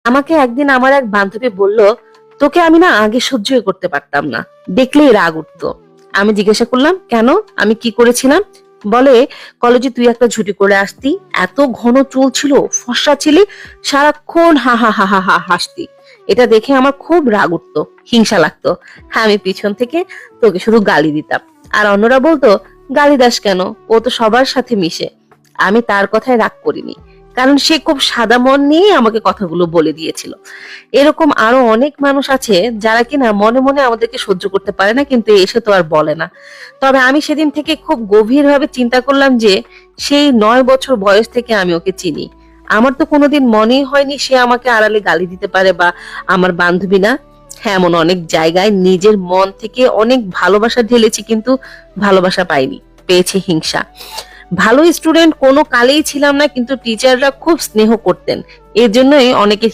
আমাকে একদিন আমার এক বান্ধবী বলল, তোকে আমি না আগে সহ্যই করতে পারতাম না, দেখলেই রাগ উঠতো। আমি জিজ্ঞাসা করলাম, কেন? আমি কি করেছিলাম? বলে, কলেজে তুই একটা ঝুটি করে আসতি, এত ঘন চুল ছিল, ফর্সা ছিলি, সারাক্ষণ হা হা হা হা হা হাসতি। এটা দেখে আমার খুব রাগ উঠতো, হিংসা লাগতো। আমি পিছন থেকে তোকে শুধু গালি দিতাম, আর অন্যরা বলতো, গালি দাস কেন, ও তো সবার সাথে মিশে। আমি তার কথায় রাগ করিনি, কারণ সে খুব সাদা মন নিয়ে আমাকে কথাগুলো বলে দিয়েছিল। এরকম আরো অনেক মানুষ আছে যারা কিনা মনে মনে আমাদেরকে সহ্য করতে পারে না, কিন্তু এসে তো আর বলে না। তবে আমি সেদিন থেকে খুব গভীরভাবে চিন্তা করলাম যে সেই 9 বছর বয়স থেকে আমি ওকে চিনি। আমার তো কোনোদিন মনেই হয়নি সে আমাকে আড়ালে গালি দিতে পারে বা আমার বান্ধবী না। হ্যাঁ, এমন অনেক জায়গায় নিজের মন থেকে অনেক ভালোবাসা ঢেলেছি, কিন্তু ভালোবাসা পাইনি, পেয়েছি হিংসা। ভালো স্টুডেন্ট কোনো কালেই ছিলাম না, কিন্তু টিচাররা খুব স্নেহ করতেন, এর জন্যই অনেকে